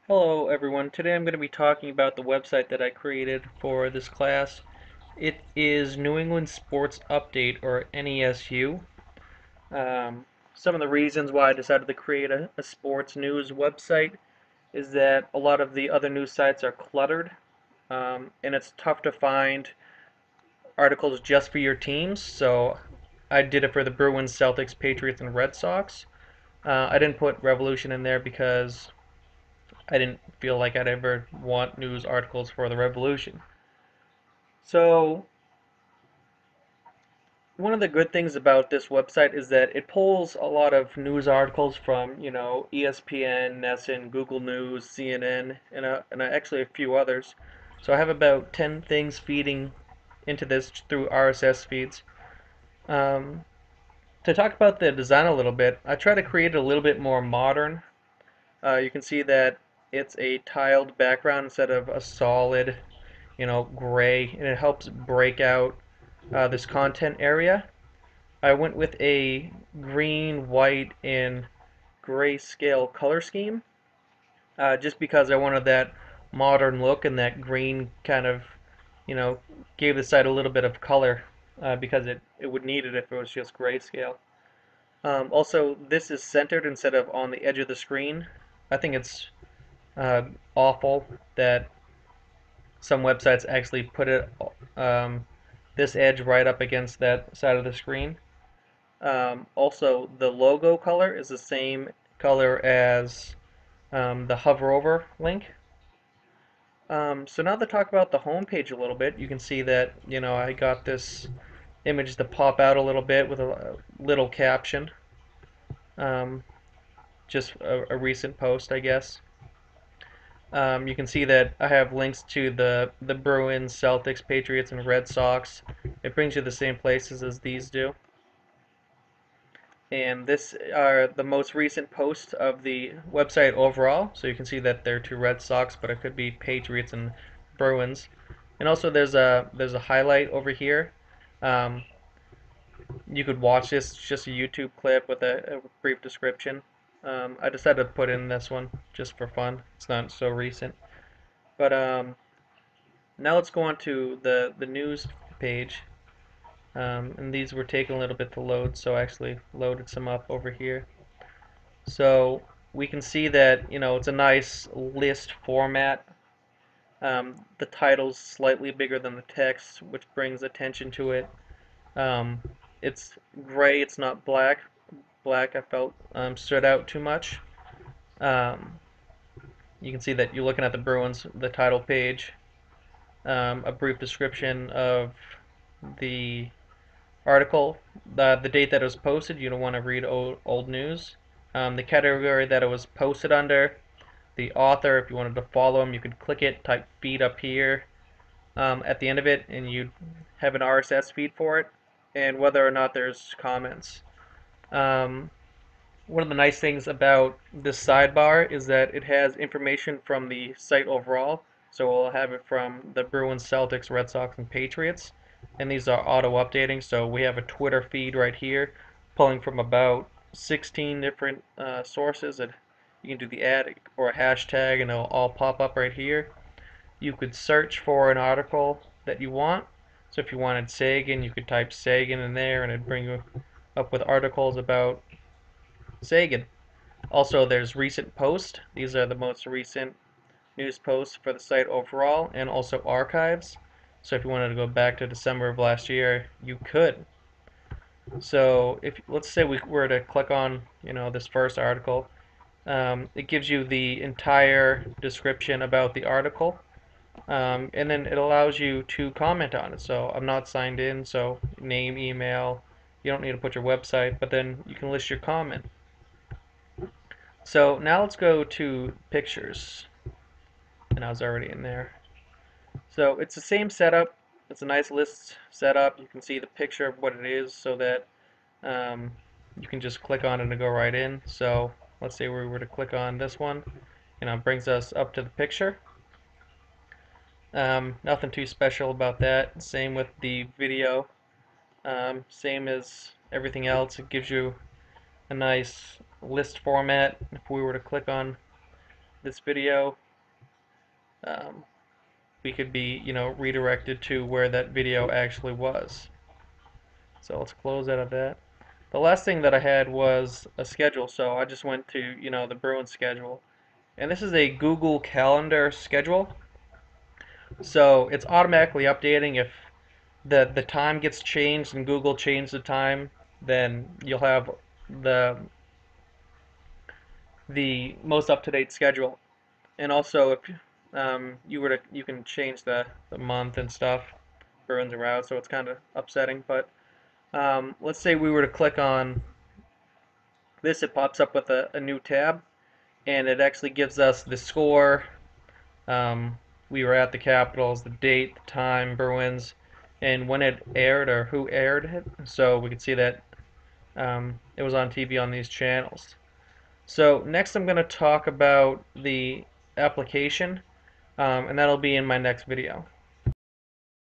Hello everyone. Today I'm going to be talking about the website that I created for this class. It is New England Sports Update, or NESU. Some of the reasons why I decided to create a sports news website is that a lot of the other news sites are cluttered, and it's tough to find articles just for your teams. So I did it for the Bruins, Celtics, Patriots, and Red Sox. I didn't put Revolution in there because I didn't feel like I'd ever want news articles for the Revolution. So, one of the good things about this website is that it pulls a lot of news articles from, ESPN, Nesu, Google News, CNN, and actually a few others. So I have about 10 things feeding into this through RSS feeds. Um, to talk about the design a little bit, I try to create it a little bit more modern. You can see that it's a tiled background instead of a solid, gray, and it helps break out this content area. I went with a green, white, and grayscale color scheme just because I wanted that modern look, and that green kind of, you know, gave the site a little bit of color because it would need it if it was just grayscale. Also, this is centered instead of on the edge of the screen. I think it's uh, awful that some websites actually put it this edge right up against that side of the screen. Also, the logo color is the same color as the hover over link. So now to talk about the home page a little bit, you can see that I got this image to pop out a little bit with a little caption. Um, just a recent post, I guess. You can see that I have links to the Bruins, Celtics, Patriots, and Red Sox. It brings you the same places as these do. And this are the most recent posts of the website overall. So you can see that they're two Red Sox, but it could be Patriots and Bruins. And also there's a highlight over here. Um, you could watch this, it's just a YouTube clip with a brief description. I decided to put in this one just for fun. It's not so recent. But now let's go on to the news page. And these were taking a little bit to load, so I actually loaded some up over here. So we can see that it's a nice list format. The title's slightly bigger than the text, which brings attention to it. Um, it's gray, it's not black. Black I felt stood out too much. Um, you can see that you're looking at the Bruins, the title page, a brief description of the article, the date that it was posted. You don't want to read old news. The category that it was posted under, the author. If you wanted to follow him, you could click it, type feed up here at the end of it, and you'd have an RSS feed for it, and whether or not there's comments. Um, One of the nice things about this sidebar is that it has information from the site overall. So we'll have it from the Bruins, Celtics, Red Sox, and Patriots. And these are auto-updating. So we have a Twitter feed right here pulling from about 16 different sources. And you can do the ad or a hashtag and it'll all pop up right here. You could search for an article that you want. So if you wanted Sagan, you could type Sagan in there and it'd bring you up with articles about Sagan. Also, there's recent posts. These are the most recent news posts for the site overall, and also archives. So if you wanted to go back to December of last year, you could. So if let's say we were to click on, this first article, it gives you the entire description about the article, and then it allows you to comment on it. So I'm not signed in, so name, email. You don't need to put your website, but then you can list your comment. So now let's go to pictures, and I was already in there. So it's the same setup. It's a nice list setup. You can see the picture of what it is so that um, you can just click on it and go right in. So let's say we were to click on this one, it brings us up to the picture. Nothing too special about that. Same with the video. Same as everything else. It gives you a nice list format. If we were to click on this video, um, we could be, redirected to where that video actually was. So let's close out of that. The last thing that I had was a schedule, so I just went to, the Bruins schedule. And this is a Google Calendar schedule. So it's automatically updating. If the time gets changed and Google changed the time, then you'll have the the most up-to-date schedule. And also, if you can change the month and stuff, Bruins are out, so it's kind of upsetting. But let's say we were to click on this, it pops up with a new tab, and it actually gives us the score. Um, we were at the Capitals, the date, the time, Bruins, and when it aired or who aired it. So we could see that it was on TV on these channels. So next I'm going to talk about the application, and that'll be in my next video.